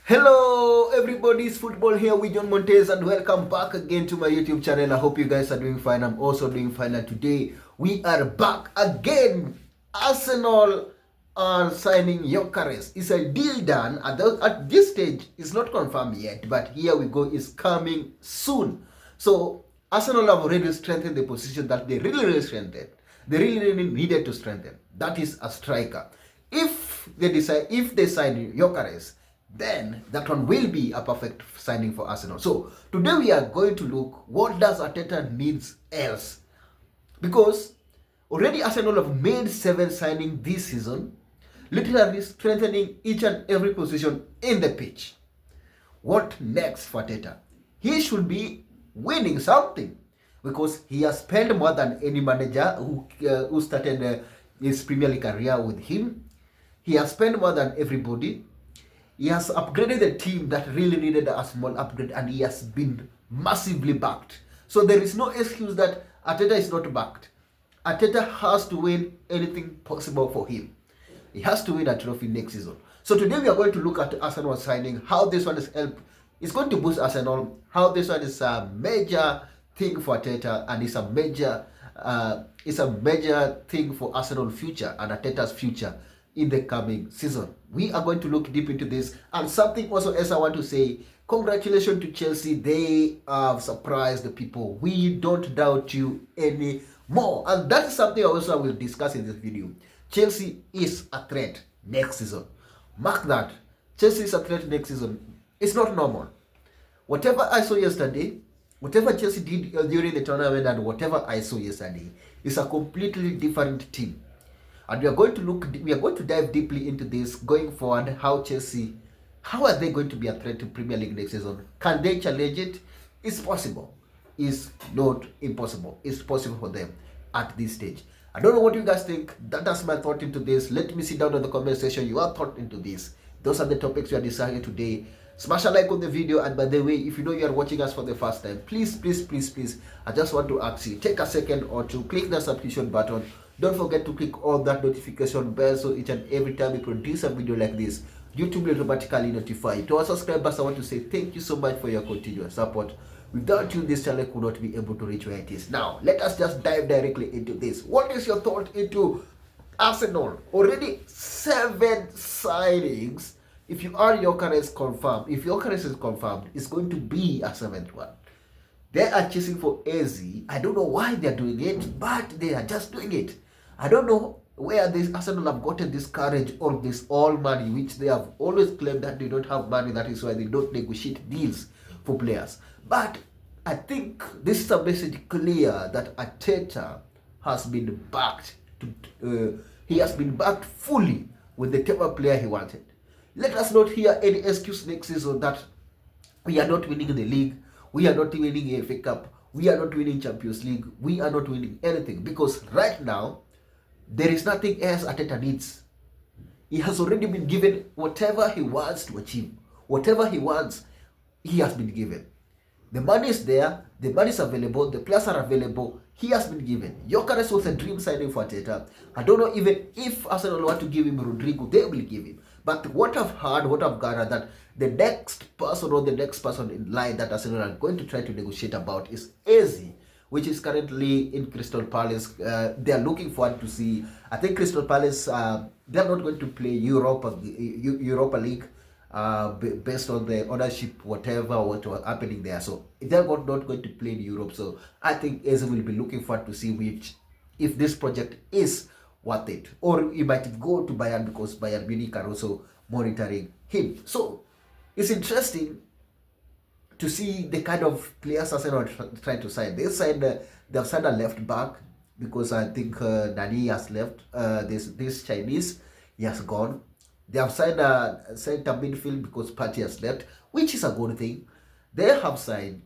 Hello everybody, it's football here with John Morntez and welcome back again to my YouTube channel. I hope you guys are doing fine. I'm also doing fine, and today we are back again. Arsenal are signing Gyokeres. It's a deal done. At this stage, it's not confirmed yet, but here we go. It's coming soon. So Arsenal have already strengthened the position that they really strengthened. They really needed to strengthen. That is a striker. If they sign Gyokeres, then that one will be a perfect signing for Arsenal. So today we are going to look what does Arteta needs else, because already Arsenal have made 7 signings this season, literally strengthening each and every position in the pitch. What next for Arteta? He should be winning something, because he has spent more than any manager who started his Premier League career with him. He has spent more than everybody. He has upgraded the team that really needed a small upgrade, and he has been massively backed. So there is no excuse that Arteta is not backed. Arteta has to win anything possible for him. He has to win a trophy next season. So today we are going to look at Arsenal signing, how this one is it's going to boost Arsenal, how this one is a major thing for Arteta, and it's a major thing for Arsenal future and Arteta's future in the coming season. We are going to look deep into this. And something also else I want to say, congratulations to Chelsea. They have surprised the people. We don't doubt you anymore. And that is something also I will discuss in this video. Chelsea is a threat next season. Mark that. Chelsea is a threat next season. It's not normal. Whatever I saw yesterday, whatever Chelsea did during the tournament, and whatever I saw yesterday is a completely different team. And we are going to dive deeply into this going forward. How are they going to be a threat to Premier League next season? Can they challenge it? It's possible. It's not impossible. It's possible for them at this stage. I don't know what you guys think. That's my thought into this. Let me see down in the comment section your thought into this. Those are the topics we are discussing today. Smash a like on the video, and by the way, if you know you are watching us for the first time, please, I just want to ask you, take a second or two, click the subscription button. Don't forget to click on that notification bell, so each and every time we produce a video like this, YouTube will automatically notify you. To our subscribers, I want to say thank you so much for your continuous support. Without you, this channel could not be able to reach where it is. Now, let us just dive directly into this. What is your thought into Arsenal? Already 7 signings. If Gyokeres confirmed, if Gyokeres is confirmed, it's going to be a 7th one. They are chasing for AZ. I don't know why they are doing it, but they are just doing it. I don't know where this Arsenal have gotten this courage or this all money, which they have always claimed that they don't have money. That is why they don't negotiate deals for players. But I think this is a message clear that Arteta has been backed. He has been backed fully with the type of player he wanted. Let us not hear any excuse next season that we are not winning the league, we are not winning a FA Cup, we are not winning Champions League, we are not winning anything. Because right now, there is nothing else Arteta needs. He has already been given whatever he wants to achieve. Whatever he wants, he has been given. The money is there, the money is available, the players are available, he has been given. Gyokeres was a dream signing for Arteta. I don't know even if Arsenal want to give him Rodrigo, they will give him. But what I've heard, what I've gathered, that the next person in line that Arsenal are going to try to negotiate about is AZ, which is currently in Crystal Palace. They are looking forward to see. I think Crystal Palace, they are not going to play Europa League based on the ownership, what was happening there. So they are not going to play in Europe. So I think AZ will be looking forward to see if this project is worth it, or he might go to Bayern, because Bayern Munich are also monitoring him. So it's interesting to see the kind of players Arsenal are trying to sign. They've signed a left back, because I think Nani has left. This Chinese, he has gone. They have signed a center midfield, because Partey has left, which is a good thing. They have signed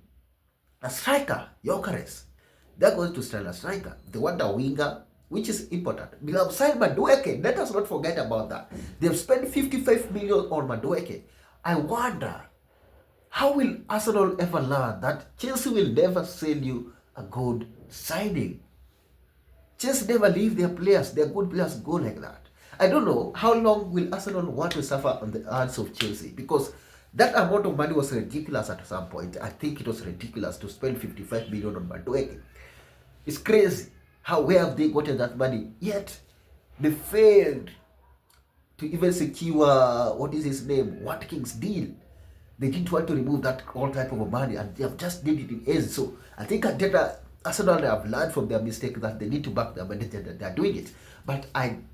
a striker, Gyokeres. They're going to sign a striker. They want a winger, which is important. They have signed Madueke. Let us not forget about that. They've spent 55 million on Madueke. I wonder, how will Arsenal ever learn that Chelsea will never sell you a good signing? Chelsea never leave their good players go like that. I don't know how long will Arsenal want to suffer on the hands of Chelsea, because That amount of money was ridiculous at some point. I think it was ridiculous to spend 55 million on Madueke. It's crazy. Where have they gotten that money? Yet, they failed to even secure, what is his name, Watkins' deal. They didn't want to remove that all type of money, and they have just did it in ace. So I think Arsenal have learned from their mistake that they need to back their manager, that they are doing it. But I'm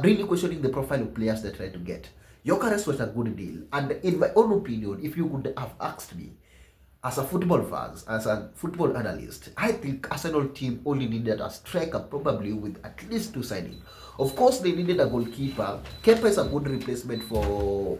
really questioning the profile of players they try to get. Gyokeres was a good deal, and in my own opinion, if you would have asked me, as a football fan, as a football analyst, I think Arsenal team only needed a striker, probably with at least 2 signings. Of course, they needed a goalkeeper. Kepa is a good replacement for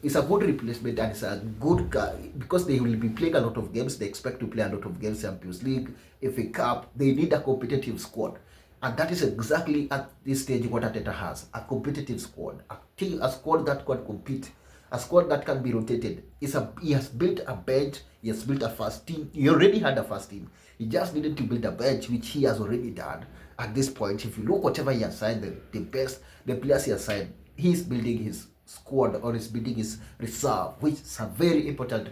it's a good replacement, and it's a good guy because they will be playing a lot of games. They expect to play a lot of games, Champions League, FA Cup. They need a competitive squad, and that is exactly at this stage what Arteta has: a competitive squad, a squad that can compete, a squad that can be rotated. He has built a bench. He has built a first team. He already had a first team. He just needed to build a bench, which he has already done. At this point, if you look whatever he has signed, the players he has signed, he's building his squad, or is building his reserve, which is a very important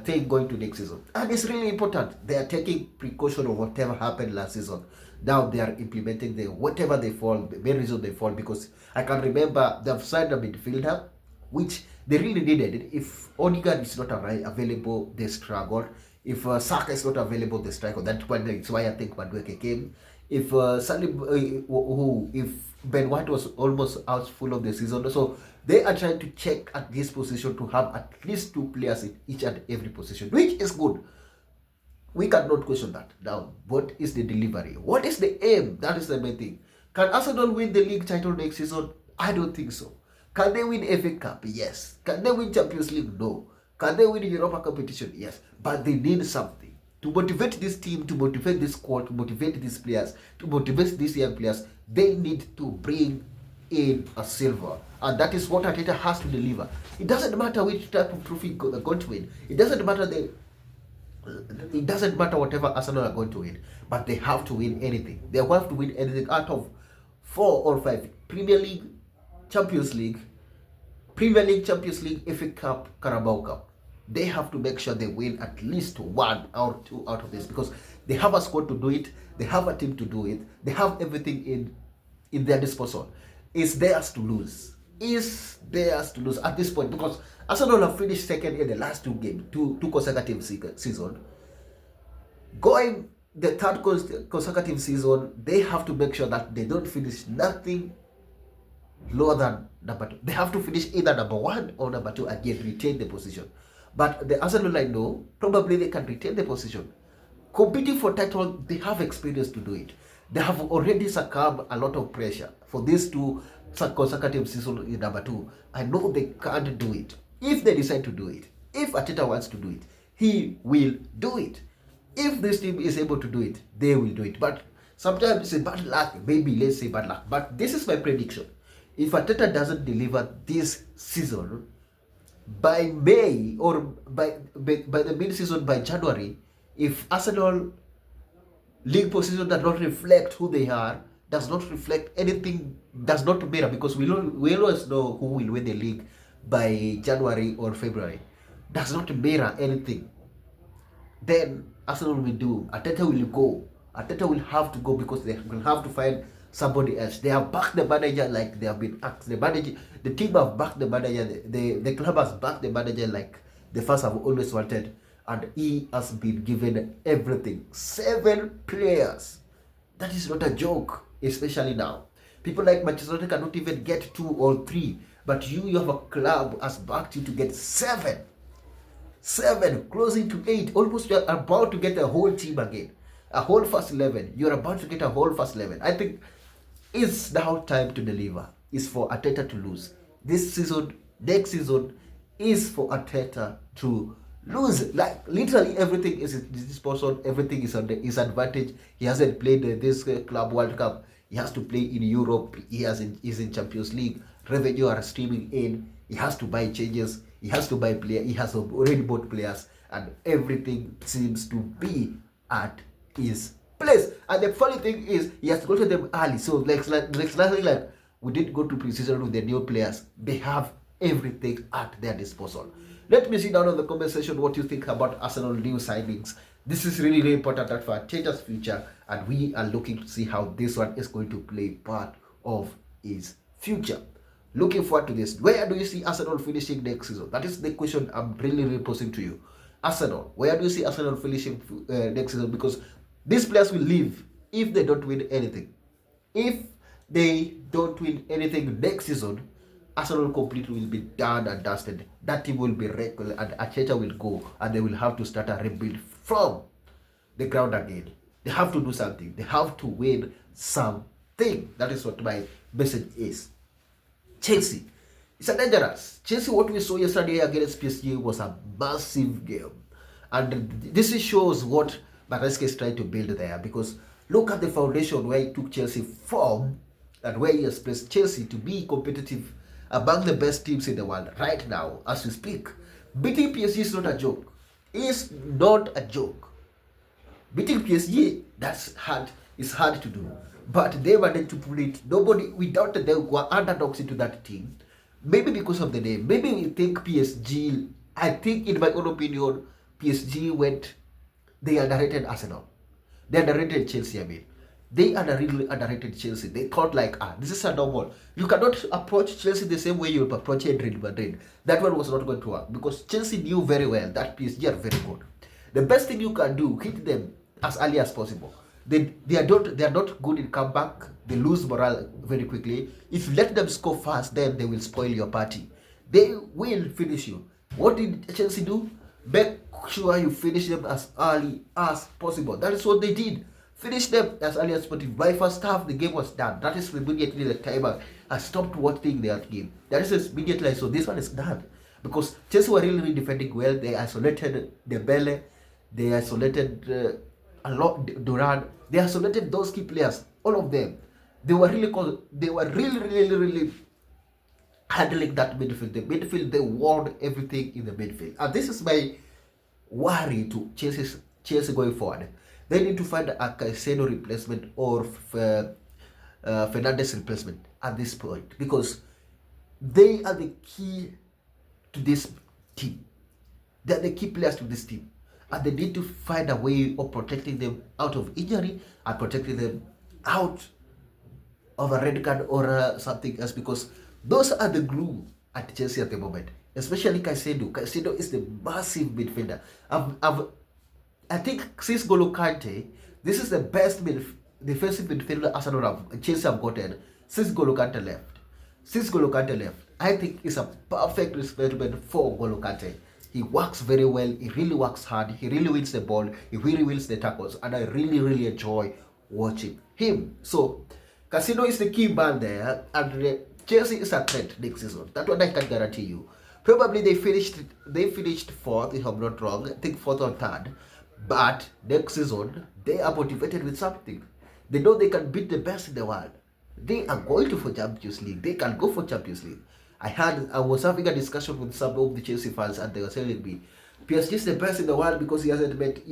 thing going to next season. And it's really important. They are taking precaution of whatever happened last season. Now they are implementing whatever they fall, the main reason they fall, because I can remember they've signed a midfielder, which they really needed it. If Odegaard is not available, they struggled. If Saka is not available, they struggle. That's why I think Madueke came. If if Ben White was almost out full of the season, so they are trying to check at this position to have at least 2 players in each and every position, which is good. We cannot question that. Now, what is the delivery? What is the aim? That is the main thing. Can Arsenal win the league title next season? I don't think so. Can they win FA Cup? Yes. Can they win Champions League? No. Can they win Europa competition? Yes. But they need something to motivate this team, to motivate this squad, to motivate these players, to motivate these young players. They need to bring in a silver, and that is what Arteta has to deliver. It doesn't matter which type of trophy they're going to win. It doesn't matter whatever Arsenal are going to win, but they have to win anything. They have to win anything out of 4 or 5: Premier League, Champions League, Champions League, FA Cup, Carabao Cup. They have to make sure they win at least 1 or 2 out of this, because they have a squad to do it. They have a team to do it. They have everything in their disposal. It's theirs to lose. It's theirs to lose at this point, because Arsenal have finished second in the last 2 games, two consecutive season. Going the 3rd consecutive season, they have to make sure that they don't finish nothing lower than number 2. They have to finish either number 1 or number 2, again retain the position. But the Arsenal, I know, probably they can retain the position. Competing for title, they have experience to do it. They have already succumbed a lot of pressure for these 2 consecutive seasons in number 2. I know they can't do it. If they decide to do it, if Arteta wants to do it, he will do it. If this team is able to do it, they will do it. But sometimes it's bad luck. Maybe let's say bad luck. But this is my prediction. If Arteta doesn't deliver this season, by May or by the mid-season, by January, if Arsenal league position does not reflect who they are, does not reflect anything, does not matter, because we always know who will win the league by January or February, does not matter anything, then Arsenal will do. Arteta will go. Arteta will have to go, because they will have to find somebody else. They have backed the manager like they have been asked. The team have backed the manager. The club has backed the manager like the fans have always wanted, and he has been given everything. 7 players. That is not a joke, especially now. People like Manchester United cannot even get 2 or 3, but you have a club has backed you to get 7. 7, closing to 8. Almost you are about to get a whole team again. A whole first 11. You're about to get a whole first 11. I think it's now time to deliver. It's for Arteta to lose. This season, next season, is for Arteta to lose. Like literally everything is at his disposal. Everything is on his advantage. He hasn't played this Club World Cup. He has to play in Europe. He's in Champions League. Revenue are streaming in. He has to buy changes. He has to buy players. He has already bought players, and everything seems to be at his place. And the funny thing is, he has to go to them early. So like we did go to preseason with the new players. They have everything at their disposal. Let me see down in the comment section what you think about Arsenal new signings. This is really, really important for Arteta's future, and we are looking to see how this one is going to play part of his future. Looking forward to this. Where do you see Arsenal finishing next season? That is the question I'm really, really posing to you. Arsenal, where do you see Arsenal finishing next season? Because these players will leave if they don't win anything. If they don't win anything next season, Arsenal completely will be done and dusted. That team will be wrecked, and Arteta will go, and they will have to start a rebuild from the ground again. They have to do something. They have to win something. That is what my message is. Chelsea. It's a dangerous. Chelsea, what we saw yesterday against PSG was a massive game. And this shows what Maresca is trying to build there, because look at the foundation where he took Chelsea from and where he has placed Chelsea to be competitive among the best teams in the world right now as we speak. Beating PSG is not a joke. It's not a joke. Beating PSG, that's hard. It's hard to do. But they wanted to put it. Nobody, without they were underdogs into that team. Maybe because of the name. Maybe we think PSG, I think in my own opinion, PSG they underrated Arsenal. They underrated Chelsea, I mean. They really underrated Chelsea. They thought like, this is a normal. You cannot approach Chelsea the same way you approach Real Madrid. That one was not going to work, because Chelsea knew very well that PSG are very good. The best thing you can do, hit them as early as possible. They are not good in comeback. They lose morale very quickly. If you let them score fast, then they will spoil your party. They will finish you. What did Chelsea do? Make sure you finish them as early as possible. That is what they did. Finish them as early as possible. By first half, the game was done. That is immediately the timer. I stopped watching their game. That is immediately. So this one is done, because Chelsea were really, really defending well. They isolated Dembele. They isolated a lot Duran. They isolated those key players. All of them. They were really handling that midfield. The midfield, they won everything in the midfield. And this is my worry to Chelsea going forward. They need to find a Caicedo replacement or Fernandes replacement at this point, because they are the key to this team. They are the key players to this team. And they need to find a way of protecting them out of injury and protecting them out of a red card or something else, because those are the glue at Chelsea at the moment, especially Caicedo. Caicedo is the massive midfielder. I think since N'Golo Kante, this is the best defensive midfielder Chelsea have gotten since N'Golo Kante left. I think it's a perfect replacement for N'Golo Kante. He works very well. He really works hard. He really wins the ball. He really wins the tackles. And I really, really enjoy watching him. So, Caicedo is the key man there. And Chelsea is a threat next season. That one I can guarantee you. Probably they finished fourth, if I'm not wrong. I think fourth or third. But next season, they are motivated with something. They know they can beat the best in the world. They are going to for Champions League. They can go for Champions League. I was having a discussion with some of the Chelsea fans, and they were telling me PSG is the best in the world because he hadn't met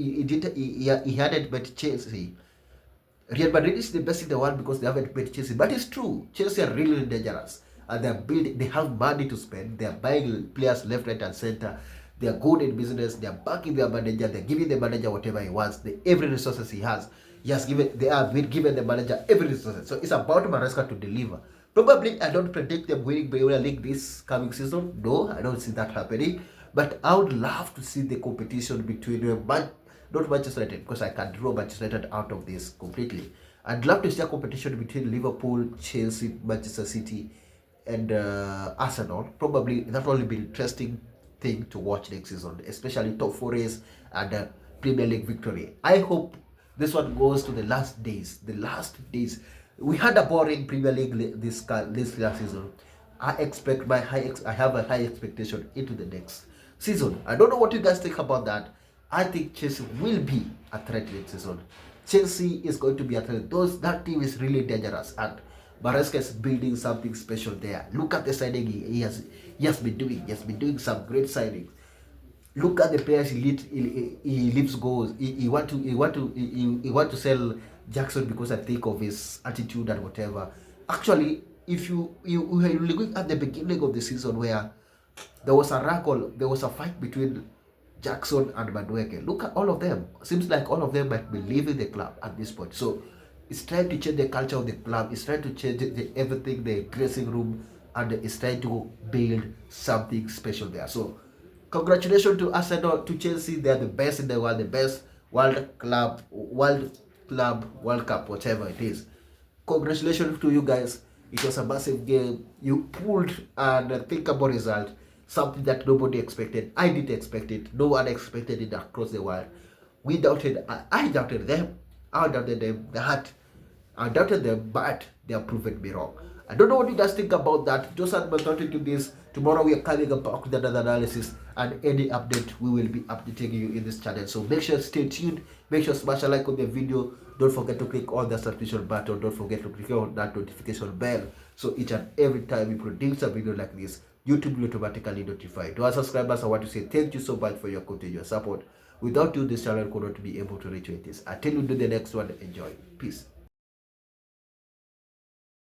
Chelsea. Real Madrid is the best in the world because they haven't met Chelsea. But it's true. Chelsea are really dangerous, and they have money to spend. They are buying players left, right, and center. They are good in business. They are backing their manager. They're giving the manager whatever he wants. Every resources he has. They are given the manager every resources. So it's about Maresca to deliver. Probably I don't predict them winning Premier League this coming season. No, I don't see that happening. But I would love to see the competition between not Manchester United, because I can draw Manchester United out of this completely. I'd love to see a competition between Liverpool, Chelsea, Manchester City, and Arsenal. Probably that will be an interesting thing to watch next season, especially top four race and Premier League victory. I hope this one goes to the last days. We had a boring Premier League this last season. I have a high expectation into the next season. I don't know what you guys think about that. I think Chelsea will be a threat next season. Chelsea is going to be a threat. That team is really dangerous, and Maresca is building something special there. Look at the signing he has been doing. He has been doing some great signings. Look at the players he leaves goals. He want to sell Jackson because I think of his attitude and whatever. Actually, if you were looking at the beginning of the season where there was a wrangle, there was a fight between Jackson and Madueke. Look at all of them. Seems like all of them might be leaving the club at this point. So it's trying to change the culture of the club. It's trying to change everything, the dressing room, and it's trying to build something special there. So congratulations to Arsenal, to Chelsea. They are the best in the world, the best World Cup, whatever it is. Congratulations to you guys. It was a massive game. You pulled and think about result. Something that nobody expected. I didn't expect it. No one expected it across the world. We doubted. I doubted them. I doubted them. I doubted them, but they have proven me wrong. I don't know what you guys think about that. Just add my thought into this. Tomorrow we are coming back with another analysis, and any update we will be updating you in this channel. So make sure stay tuned. Make sure smash a like on the video. Don't forget to click on the subscription button. Don't forget to click on that notification bell. So each and every time we produce a video like this, YouTube will automatically notify. To our subscribers, I want to say thank you so much for your continuous support. Without you, this channel could not be able to reach where it is. Until we do the next one, enjoy. Peace.